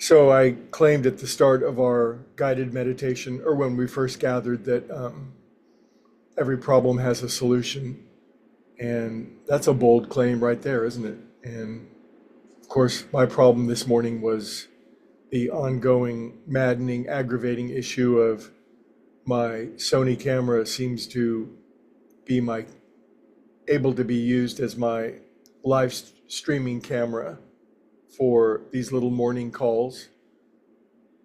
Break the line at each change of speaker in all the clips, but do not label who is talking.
So I claimed at the start of our guided meditation, or when we first gathered, that every problem has a solution. And that's a bold claim right there, isn't it? And of course, my problem this morning was the ongoing, maddening, aggravating issue of my Sony camera seems to be my able to be used as my live streaming camera for these little morning calls.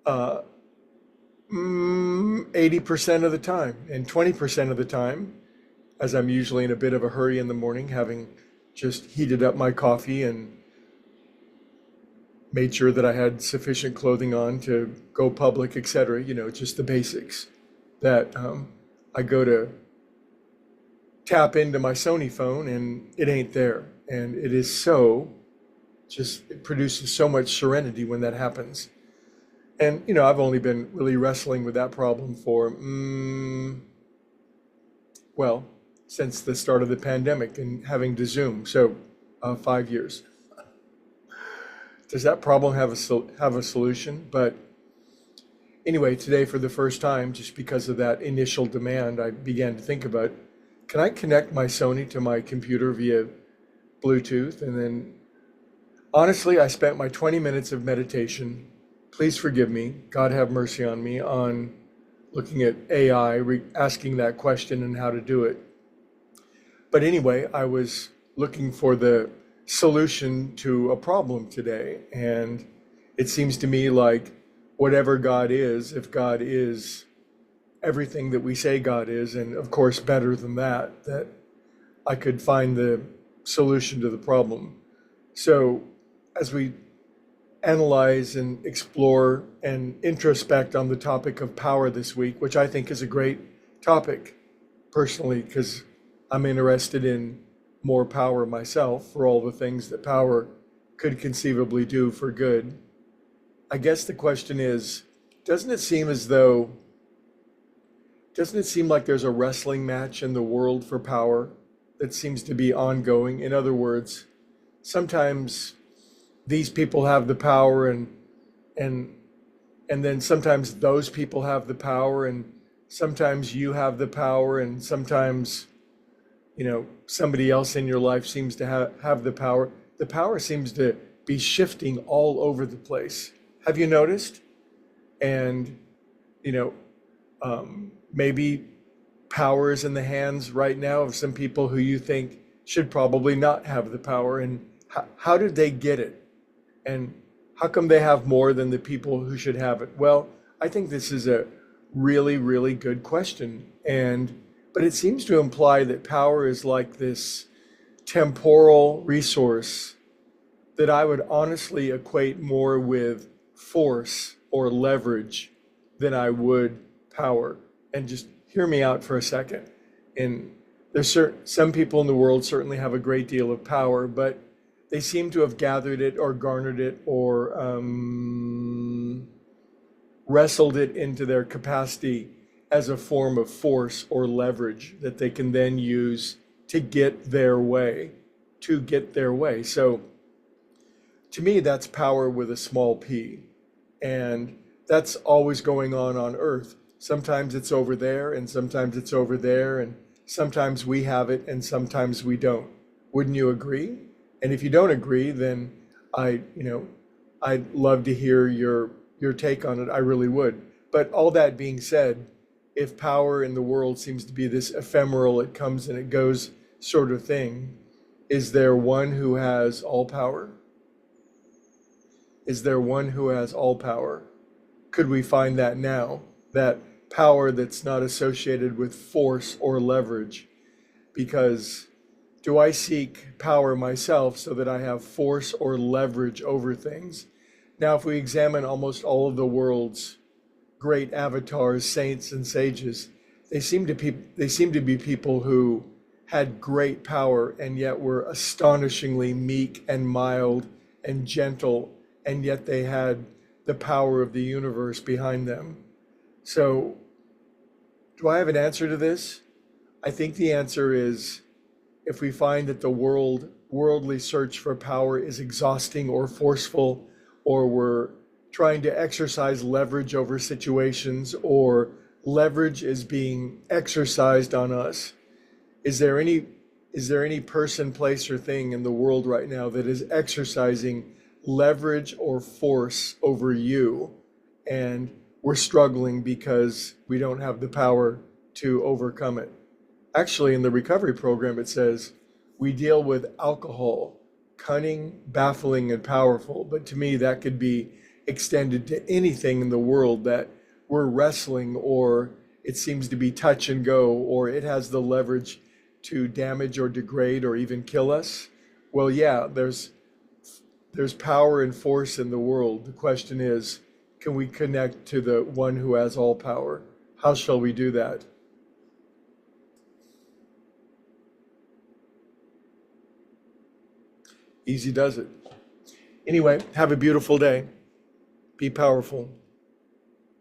Uh, 80% of the time, and 20% of the time, as I'm usually in a bit of a hurry in the morning, having just heated up my coffee and made sure that I had sufficient clothing on to go public, etc. Just the basics. That I go to tap into my Sony phone and it ain't there. And it is it produces so much serenity when that happens. And, I've only been really wrestling with that problem for, well, since the start of the pandemic and having to Zoom. So 5 years. Does that problem have a solution? But anyway, today for the first time, just because of that initial demand, I began to think about, can I connect my Sony to my computer via Bluetooth? And then honestly, I spent my 20 minutes of meditation, please forgive me, God have mercy on me, on looking at AI, asking that question and how to do it. But anyway, I was looking for the solution to a problem today. And it seems to me like whatever God is, if God is everything that we say God is, and of course better than that, that I could find the solution to the problem. So as we analyze and explore and introspect on the topic of power this week, which I think is a great topic personally, because I'm interested in more power myself for all the things that power could conceivably do for good. I guess the question is, doesn't it seem like there's a wrestling match in the world for power that seems to be ongoing? In other words, sometimes these people have the power and then sometimes those people have the power, and sometimes you have the power, and sometimes somebody else in your life seems to have the power. The power seems to be shifting all over the place. Have you noticed? And maybe power is in the hands right now of some people who you think should probably not have the power. And how did they get it? And how come they have more than the people who should have it? Well, I think this is a really, really good question. But it seems to imply that power is like this temporal resource that I would honestly equate more with force or leverage than I would power. And just hear me out for a second. And some people in the world certainly have a great deal of power, but they seem to have gathered it or garnered it or wrestled it into their capacity as a form of force or leverage that they can then use to get their way. So to me, that's power with a small p. And that's always going on earth. Sometimes it's over there and sometimes it's over there, and sometimes we have it and sometimes we don't. Wouldn't you agree? And if you don't agree, then I'd love to hear your take on it. I really would. But all that being said, if power in the world seems to be this ephemeral, it comes and it goes sort of thing, is there one who has all power? Is there one who has all power? Could we find that now? That power that's not associated with force or leverage? Because do I seek power myself so that I have force or leverage over things? Now, if we examine almost all of the world's great avatars, saints and sages, they seem to be people who had great power and yet were astonishingly meek and mild and gentle, and yet they had the power of the universe behind them. So, do I have an answer to this? I think the answer is, if we find that the worldly search for power is exhausting or forceful, or we're trying to exercise leverage over situations, or leverage is being exercised on us. Is there any person, place, or thing in the world right now that is exercising leverage or force over you, and we're struggling because we don't have the power to overcome it? Actually, in the recovery program, it says we deal with alcohol, cunning, baffling, and powerful. But to me, that could be extended to anything in the world that we're wrestling, or it seems to be touch and go, or it has the leverage to damage or degrade or even kill us. Well, yeah, there's power and force in the world. The question is, can we connect to the one who has all power? How shall we do that? Easy does it. Anyway, have a beautiful day. Be powerful.